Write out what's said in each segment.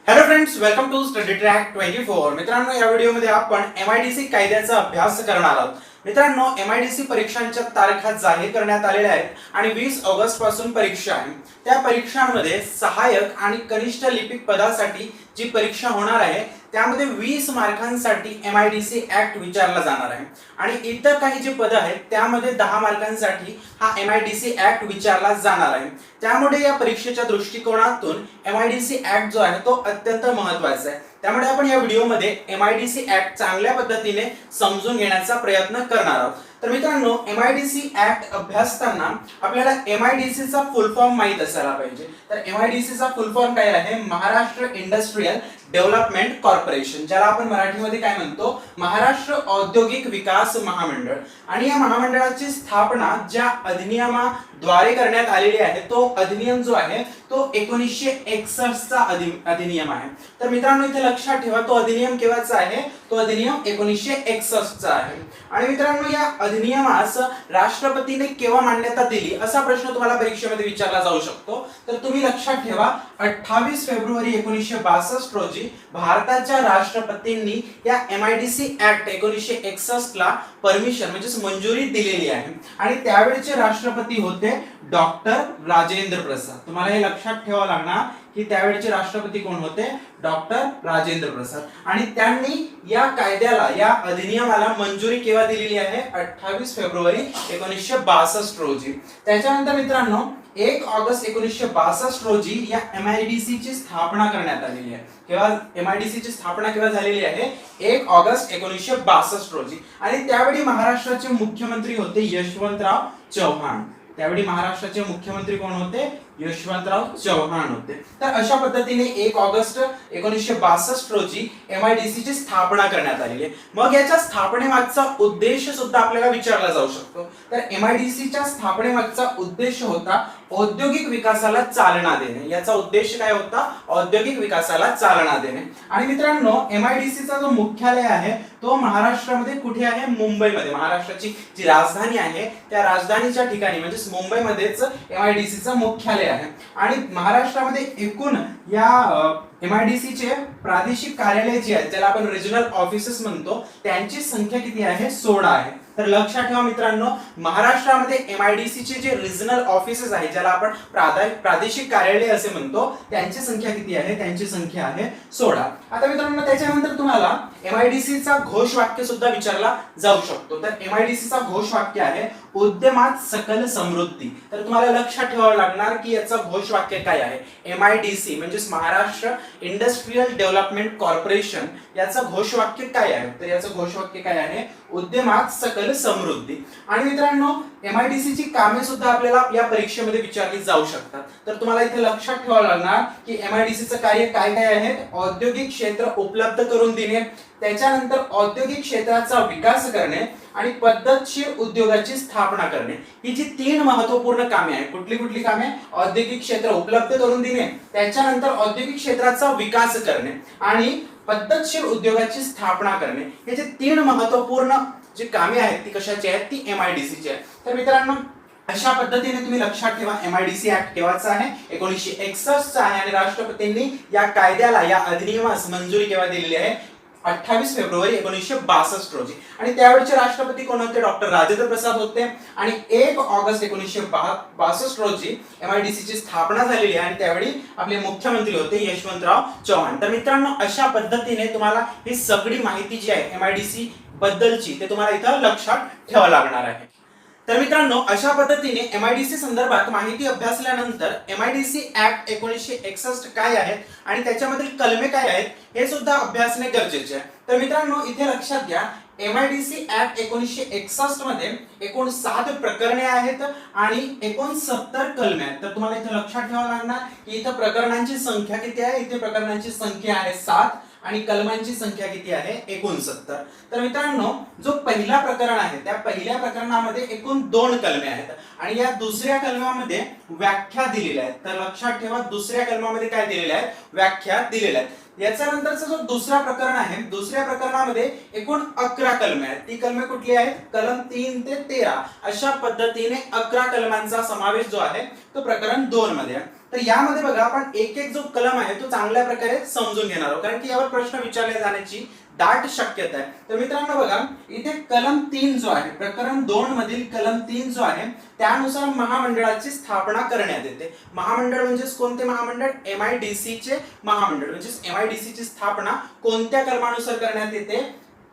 Hello friends, welcome to study track 24. मित्रांनो, या व्हिडिओमध्ये आपण एमआयडीसी कायद्याचा अभ्यास करणार आहोत. मित्रांनो, एमआयडीसी परीक्षांच्या तारखा जाहीर करण्यात आलेल्या आहेत आणि 20 ऑगस्ट पासून परीक्षा आहे. त्या परीक्षांमध्ये सहाय्यक आणि कनिष्ठ लिपिक पदासाठी जी परीक्षा होणार आहे त्यामध्ये 20 मार्कांसाठी एमआयडीसी ऍक्ट विचारला जाणार आहे आणि इतर काही जे पद आहेत त्यामध्ये 10 मार्कांसाठी हा एमआयडीसी ऍक्ट विचारला जाणार आहे. त्यामुळे या परीक्षेच्या दृष्टिकोनातून एमआयडीसी ऍक्ट जो आहे तो अत्यंत महत्त्वाचा आहे. त्यामुळे आपण या व्हिडिओमध्ये एमआयडीसी ऍक्ट चांगल्या पद्धतीने समजून घेण्याचा प्रयत्न करणार आहोत. तर मित्रांनो, एमआयडीसी ऍक्ट अभ्यासताना आपल्याला एमआयडीसी चा फुल फॉर्म माहित असायला पाहिजे. तर एमआयडीसी चा फुल फॉर्म काय आहे? महाराष्ट्र इंडस्ट्रियल डेव्हलपमेंट कॉर्पोरेशन, ज्याला आपण मराठीमध्ये काय म्हणतो? महाराष्ट्र औद्योगिक विकास महामंडळ. आणि या महामंडळाची स्थापना ज्या अधिनियमाद्वारे करण्यात आलेली आहे तो अधिनियम जो आहे तो 1961 चा अधिनियम आहे. तर मित्रांनो, इथे लक्षात ठेवा तो अधिनियम केव्हाचा आहे? तो अधिनियम 1961 चा आहे. आणि मित्रांनो, या अधिनियमास राष्ट्रपतीने केव्हा मान्यता दिली असा प्रश्न तुम्हाला परीक्षेमध्ये विचारला जाऊ शकतो. तर तुम्ही लक्षात ठेवा 28 फेब्रुवारी 1962 रोजी भारताच्या राष्ट्रपतींनी या एमआयडीसी ऍक्ट 1961 ला परमिशन म्हणजे मंजुरी दिलेली आहे. आणि त्यावेळेचे राष्ट्रपती होते डॉक्टर राजेंद्र प्रसाद. तुम्हाला हे लक्षात ठेवावं लागणार की त्यावेळेचे राष्ट्रपती कोण होते? डॉक्टर राजेंद्र प्रसाद. आणि त्यांनी या कायद्याला, या अधिनियमाला मंजुरी केव्हा दिलेली आहे? 28 फेब्रुवारी 1962 रोजी. त्याच्यानंतर मित्रांनो 1 ऑगस्ट 1962 रोजी या एमआयडीसी ची स्थापना करण्यात आलेली आहे. केव्हा एमआयडीसी ची स्थापना केव्हा झालेली आहे? 1 ऑगस्ट 1962 रोजी. आणि त्यावेळी महाराष्ट्राचे मुख्यमंत्री होते यशवंतराव चव्हाण. त्यावेळी महाराष्ट्राचे मुख्यमंत्री कोण होते? यशवंतराव चव्हाण होते. तर अशा पद्धतीने 1 ऑगस्ट 1962 रोजी एमआयडीसी ची स्थापना करण्यात आलेली आहे. मग याच्या स्थापनेमागचा उद्देश सुद्धा आपल्याला विचारला जाऊ शकतो. तर एमआयडीसी च्या स्थापनेमागचा उद्देश होता औद्योगिक विकासाला चालना देणे. याचा उद्देश काय होता? औद्योगिक विकासाला चालना देणे. आणि मित्रांनो, एमआयडीसी चा जो मुख्यालय आहे तो महाराष्ट्रामध्ये कुठे आहे? मुंबईमध्ये. महाराष्ट्राची जी राजधानी आहे त्या राजधानीच्या ठिकाणी म्हणजे मुंबईमध्येच एमआयडीसी चं मुख्यालय आहे. आणि महाराष्ट्रामध्ये एकूण या एमआयडीसी चे प्रादेशिक कार्यालय जे आहेत ज्याला आपण रिजनल ऑफिसेस म्हणतो त्यांची संख्या किती आहे? 16 आहे. तर लक्षात ठेवा मित्रांनो, महाराष्ट्रामध्ये एमआयडीसी चे जे रिजनल ऑफिसेस आहेत ज्याला आपण प्रादेशिक कार्यालय असे म्हणतो त्यांची संख्या किती आहे? त्यांची संख्या आहे 16. आता मित्रांनो, त्याच्यानंतर तुम्हाला एमआयडीसी चा घोषवाक्य सुद्धा विचारला जाऊ शकतो. तर एमआयडीसी चा घोषवाक्य आहे उद्यमात सकल समृद्धी. तर तुम्हाला लक्षात ठेवावं लागणार की याचं घोषवाक्य काय आहे? एमआयडीसी म्हणजे महाराष्ट्र इंडस्ट्रियल डेव्हलपमेंट कॉर्पोरेशन याचं घोषवाक्य काय आहे? तर याचं घोषवाक्य काय आहे? उद्यमात सकल समृद्धी. आणि मित्रांनो, एमआयडीसी ची कामे सुद्धा आपल्याला या परीक्षेमध्ये विचारली जाऊ शकतात. तर तुम्हाला इथे लक्षात ठेवावं लागणार की एमआयडीसी चं कार्य काय काय आहे? औद्योगिक क्षेत्र उपलब्ध करून देणे, त्याच्यानंतर औद्योगिक क्षेत्राचा विकास करणे आणि पद्धतशीर उद्योगाची स्थापना करणे. ही जी 3 महत्त्वपूर्ण कामे आहेत. कुठली कुठली कामे? औद्योगिक क्षेत्र उपलब्ध करून देणे, त्याच्यानंतर औद्योगिक क्षेत्राचा विकास करणे आणि पद्धतशीर उद्योगाची स्थापना करणे. हे जे 3 महत्त्वपूर्ण जी कामे आहेत ती कशाची आहेत? ती एमआयडीसी ची आहेत. तर मित्रांनो, अशा पद्धतीने तुम्ही लक्षात ठेवा एमआयडीसी ऍक्ट केव्हाचा आहे? 1961 चा आहे. आणि राष्ट्रपतींनी या कायद्याला, या अधिनियमास मंजुरी केव्हा दिलेली आहे? 28 फेब्रुवारी 1962 रोजी. आणि त्यावेळेचे राष्ट्रपती कोण होते? डॉक्टर राजेंद्र प्रसाद होते. आणि 1 ऑगस्ट 1962 रोजी एमआयडीसी ची स्थापना झालेली आहे आणि त्यावेळी आपले मुख्यमंत्री होते यशवंतराव चव्हाण. तर मित्रांनो, अशा पद्धतीने तुम्हाला ही सगळी माहिती जी आहे एमआयडीसी बद्दलची ते तुम्हाला इथं लक्षात ठेवावं लागणार आहे. तर मित्रांनो, अशा पद्धतीने एमआयडीसी संदर्भात माहिती अभ्यासल्यानंतर एमआयडीसी ऍक्ट 1961 काय आहेत आणि त्याच्यामधील कलमे काय आहेत हे सुद्धा अभ्यासणे गरजेचे आहे. तर मित्रांनो, इथे लक्षात घ्या एमआयडीसी ऍक्ट 1961 मध्ये एकूण 7 प्रकरणे आहेत आणि एकूण 70 कलमे आहेत. तर तुम्हाला इथे लक्षात ठेवावं लागणार की इथे प्रकरणांची संख्या किती आहे? इथे प्रकरणांची संख्या आहे 7 आणि कलमांची संख्या किती आहे? 69. तर मित्रांनो, जो पहिला प्रकरण आहे त्या पहिल्या प्रकरणामध्ये एकूण 2 कलमे आहेत आणि या दुसऱ्या कलमामध्ये व्याख्या दिलेल्या आहेत. तर लक्षात ठेवा दुसऱ्या कलमामध्ये काय दिलेल्या आहेत? व्याख्या दिलेल्या आहेत. याच्यानंतरचा जो दुसरा प्रकरण आहे, दुसऱ्या प्रकरणामध्ये एकूण 11 कलमे आहेत. ती कलमे कुठली आहेत? कलम 3 ते 13 अशा पद्धतीने 11 कलमांचा समावेश जो आहे तो प्रकरण 2 मध्ये आहे. तर यामध्ये बघा आपण एक एक जो कलम आहे तो चांगल्या प्रकारे समजून घेणार आहोत, कारण की यावर प्रश्न विचारले जाण्याची दाट शक्यता आहे. तर मित्रांनो बघा, इथे कलम 3 जो आहे, प्रकरण 2 मधील कलम 3 जो आहे त्यानुसार महामंडळाची स्थापना करण्यात येते. महामंडळ म्हणजे कोणते महामंडळ? MIDC चे महामंडळ. म्हणजे MIDC ची स्थापना कोणत्या कलमानुसार करण्यात येते?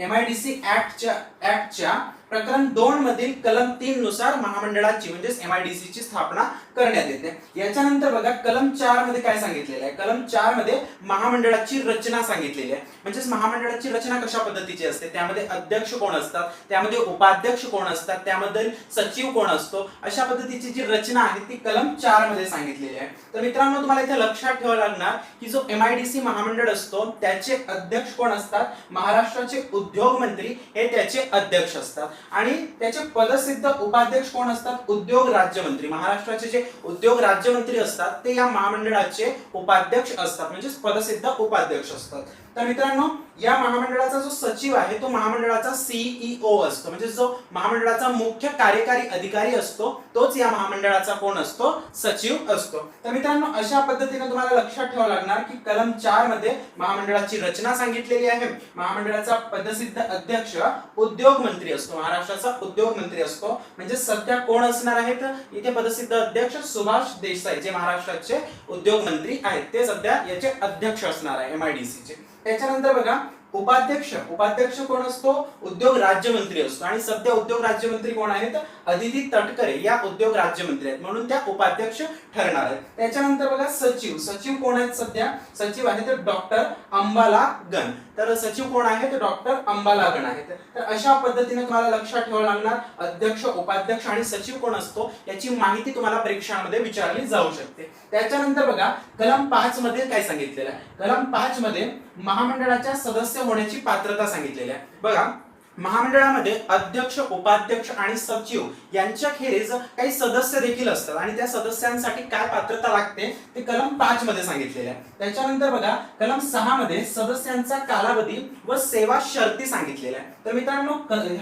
MIDC ऍक्टच्या प्रकरण 2 मधील कलम 3 नुसार महामंडळाची म्हणजे MIDC ची स्थापना करण्यात येते. याच्यानंतर बघा कलम 4 मध्ये काय सांगितलेलं आहे? कलम 4 मध्ये महामंडळाची रचना सांगितलेली आहे. म्हणजे महामंडळाची रचना कशा पद्धतीची असते, त्यामध्ये अध्यक्ष कोण असतात, त्यामध्ये उपाध्यक्ष कोण असतात, त्यामध्ये सचिव कोण असतो, अशा पद्धतीची जी रचना आहे ती कलम 4 मध्ये सांगितलेली आहे. तर मित्रांनो तुम्हाला इथे लक्षात ठेवावं लागणार की जो MIDC महामंडळ असतो त्याचे अध्यक्ष कोण असतात? महाराष्ट्राचे उद्योग मंत्री हे त्याचे अध्यक्ष असतात आणि त्याचे पदसिद्ध उपाध्यक्ष कोण असतात? उद्योग राज्यमंत्री. महाराष्ट्राचे जे उद्योग राज्यमंत्री असतात ते या महामंडळाचे उपाध्यक्ष असतात, म्हणजे पदसिद्ध उपाध्यक्ष असतात. तर मित्रांनो या महामंडळाचा जो सचिव आहे तो महामंडळाचा CEO असतो, म्हणजे जो महामंडळाचा मुख्य कार्यकारी अधिकारी असतो तोच या महामंडळाचा कोण असतो? सचिव असतो. तर मित्रांनो अशा पद्धतीने तुम्हाला लक्षात ठेवावं लागणार की कलम 4 मध्ये महामंडळाची रचना सांगितलेली आहे. महामंडळाचा पदसिद्ध अध्यक्ष उद्योग मंत्री असतो, महाराष्ट्राचा उद्योग मंत्री असतो. म्हणजे सध्या कोण असणार आहेत इथे पदसिद्ध अध्यक्ष? सुभाष देसाई, जे महाराष्ट्राचे उद्योग मंत्री आहेत ते सध्या याचे अध्यक्ष असणार आहे MIDC चे. त्याच्यानंतर बघा उपाध्यक्ष कोण असतो? उद्योग राज्यमंत्री असतो आणि सध्या उद्योग राज्यमंत्री कोण आहेत? अदिती तटकरे या उद्योग राज्यमंत्री आहेत, म्हणून त्या उपाध्यक्ष ठरणार आहेत. त्याच्यानंतर बघा सचिव कोण आहेत? सध्या सचिव आहेत डॉक्टर अंबाला गण. तर सचिव कोण आहेत? डॉक्टर अंबाला गण आहेत. तर अशा पद्धतीने तुम्हाला लक्षात ठेवावं लागणार अध्यक्ष, उपाध्यक्ष आणि सचिव कोण असतो याची माहिती तुम्हाला परीक्षांमध्ये विचारली जाऊ शकते. त्याच्यानंतर बघा कलम 5 मध्ये काय सांगितलेलं आहे? कलम 5 मध्ये महामंडळाच्या सदस्य होण्याची पात्रता सांगितलेली आहे. बघा महामंडळामध्ये अध्यक्ष, उपाध्यक्ष आणि सचिव यांच्याखेरीज काही सदस्य देखील असतात आणि त्या सदस्यांसाठी काय पात्रता लागते ते कलम 5 मध्ये सांगितलेले आहे. त्याच्यानंतर बघा कलम 6 मध्ये सदस्यांचा कालावधी व सेवा शर्ती सांगितलेल्या आहे. तर मित्रांनो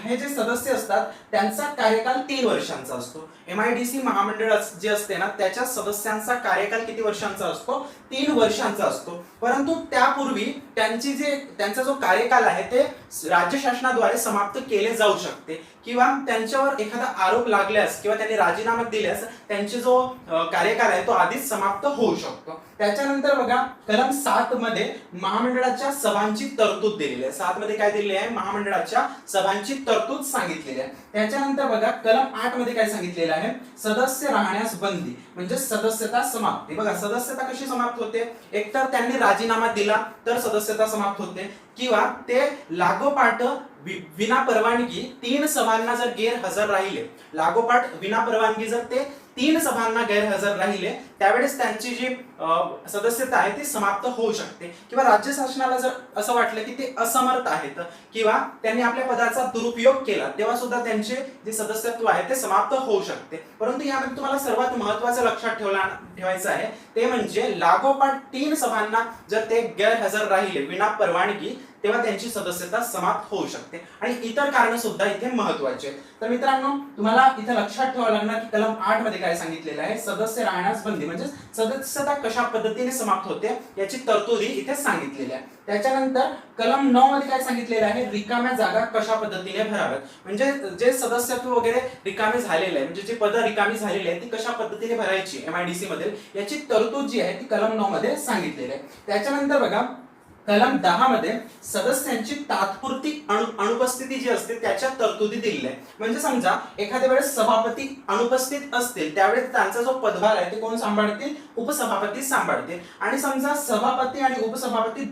हे जे सदस्य असतात त्यांचा कार्यकाल 3 वर्षांचा असतो. MIDC महामंडळ जे असते ना त्याच्या सदस्यांचा कार्यकाल किती वर्षांचा असतो? 3 वर्षांचा असतो. परंतु त्यापूर्वी त्यांचा जो कार्यकाल आहे ते राज्य शासनाद्वारे समाप्त केले जाऊ शकते किंवा त्यांच्यावर एखादा आरोप लागल्यास किंवा त्यांनी राजीनामा दिल्यास त्यांचे जो कार्यकाल आहे तो आधीच समाप्त होऊ शकतो. त्याच्यानंतर बघा कलम 7 मध्ये महामंडळाच्या सभांची तरतूद दिलेली आहे. 7 मध्ये काय दिलेली आहे? महामंडळाच्या सभांची तरतूद सांगितलेली आहे. त्याच्यानंतर बघा कलम 8 मध्ये काय सांगितलेलं आहे? सदस्य राहण्यास बंदी, म्हणजे सदस्यता समाप्ती. बघा सदस्यता कशी समाप्त होते? एकतर त्यांनी राजीनामा दिला तर सदस्यता समाप्त होते किंवा ते लागोपाठ विना परवानगी 3 सभांना जर गैरहजर राहिले, लागोपाठ विना परवानगी जर ते 3 सभांना गैरहजर राहिले त्यावेळेस त्यांची जी सदस्यता आहे ती समाप्त होऊ शकते. किंवा राज्य शासनाला जर असं वाटलं की ते असमर्थ आहेत किंवा त्यांनी आपल्या पदाचा दुरुपयोग केला तेव्हा सुद्धा त्यांचे जे सदस्यत्व आहे ते समाप्त होऊ शकते. परंतु यामध्ये तुम्हाला सर्वात महत्त्वाचं लक्षात ठेवायचं आहे ते म्हणजे लागोपाठ 3 सभांना जर ते गैरहजर राहिले विना परवानगी तेव्हा त्यांची सदस्यता समाप्त होऊ शकते आणि इतर कारण सुद्धा इथे महत्त्वाचे आहेत. तर मित्रांनो तुम्हाला इथे लक्षात ठेवावं लागणार की कलम 8 मध्ये काय सांगितलेलं आहे? सदस्य राहण्यास बंदी, म्हणजे सदस्यता कशा पद्धतीने समाप्त होते याची तरतुदी इथे सांगितलेली आहे. त्याच्यानंतर कलम 9 मध्ये काय सांगितलेलं आहे? रिकाम्या जागा कशा पद्धतीने भराव्यात, म्हणजे जे सदस्यत्व वगैरे रिकामे झालेले आहे, म्हणजे जे पद रिकामी झालेली आहे ती कशा पद्धतीने भरायची MIDC मध्ये याची तरतूद जी आहे ती कलम 9 मध्ये सांगितलेली आहे. त्याच्यानंतर बघा कलम 10 मध्ये सदस्यांची तात्पुरती अनुपस्थिती जी असते त्याच्या तरतुदी दिलेल्या आहे. म्हणजे समजा एखाद्या वेळेस सभापती अनुपस्थित असतील त्यावेळेस त्यांचा जो पदभार आहे ते कोण सांभाळतील? उपसभापती सांभाळतील. आणि समजा सभापती आणि उपसभापती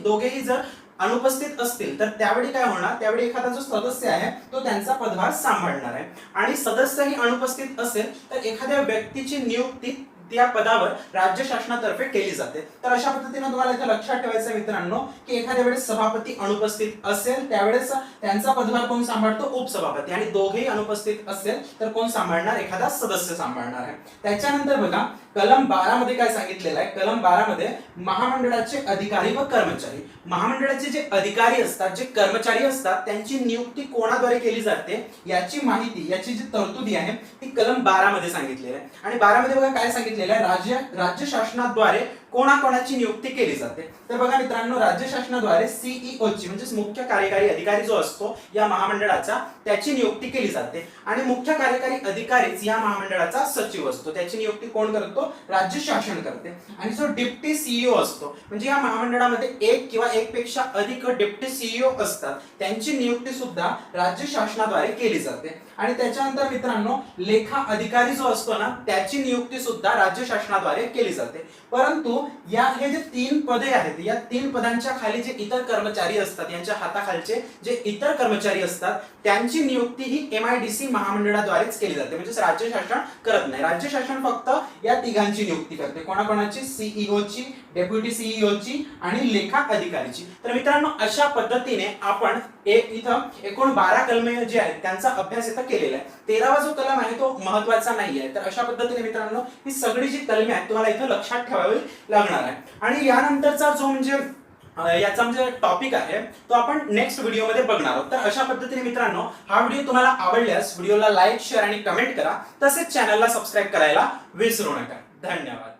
दोघेही जर अनुपस्थित असतील तर त्यावेळी काय होणार? त्यावेळी एखादा जो सदस्य आहे तो त्यांचा पदभार सांभाळणार आहे. आणि सदस्यही अनुपस्थित असेल तर एखाद्या व्यक्तीची नियुक्ती त्या पदावर राज्य शासनातर्फे केली जाते. तर अशा पद्धतीने तुम्हाला इथे लक्षात ठेवायचं मित्रांनो की एखाद्या वेळेस सभापती अनुपस्थित असेल त्यावेळेस त्यांचा पदभार कोण सांभाळतो, उपसभापती, आणि दोघेही अनुपस्थित असेल तर कोण सांभाळणार, एखादा सदस्य सांभाळणार आहे. त्याच्यानंतर बघा कलम 12 मध्ये काय सांगितलेलं आहे, कलम 12 मध्ये महामंडळाचे अधिकारी व कर्मचारी, महामंडळाचे जे अधिकारी असतात, जे कर्मचारी असतात, त्यांची नियुक्ती कोणाद्वारे केली जाते याची माहिती, याची जी तरतुदी आहे ती कलम 12 मध्ये सांगितलेली आहे. आणि 12 मध्ये बघा काय सांगितलेलं आहे, राज्य शासनाद्वारे कोणाकोणाची नियुक्ती केली जाते. तर बघा मित्रांनो राज्य शासनाद्वारे सीईओ ची म्हणजे मुख्य कार्यकारी अधिकारी जो असतो या महामंडळाचा त्याची नियुक्ती केली जाते. आणि मुख्य कार्यकारी अधिकारीच या महामंडळाचा सचिव असतो, त्याची नियुक्ती कोण करतो, राज्य शासन करते. आणि जो डिप्टी सीईओ असतो म्हणजे या महामंडळामध्ये एक किंवा एक पेक्षा अधिक डिप्टी सीईओ असतात, त्यांची नियुक्ती सुद्धा राज्य शासनाद्वारे केली जाते. आणि त्याच्यानंतर मित्रांनो लेखा अधिकारी जो असतो ना त्याची नियुक्ती सुद्धा राज्य शासनाद्वारे केली जाते. परंतु हे जे 3 पदे आहेत या 3 पदांच्या खाली जे इतर कर्मचारी असतात, यांच्या हाताखालचे जे इतर कर्मचारी असतात त्यांची नियुक्ती ही एमआयडीसी महामंडळाद्वारेच केली जाते, म्हणजे राज्य शासन करत नाही. राज्य शासन फक्त या तिघांची नियुक्ती करते, कोणाकोणाची, सीईओ ची, डेप्युटी सीईओ ची आणि लेखा अधिकारीची. तर मित्रांनो अशा पद्धतीने आपण इथं एकूण 12 कलमे जे आहेत त्यांचा अभ्यास इथं केलेला आहे. 13वा जो कलम आहे तो महत्त्वाचा नाही आहे. तर अशा पद्धतीने मित्रांनो ही सगळी जी कलमे आहेत तुम्हाला इथं लक्षात ठेवावी लागणार आहे. आणि यानंतरचा जो म्हणजे याचा म्हणजे टॉपिक आहे तो आपण नेक्स्ट व्हिडिओमध्ये बघणार आहोत. तर अशा पद्धतीने मित्रांनो हा व्हिडिओ तुम्हाला आवडल्यास व्हिडिओला लाईक, शेअर आणि कमेंट करा. तसेच चॅनलला सबस्क्राईब करायला विसरू नका. धन्यवाद.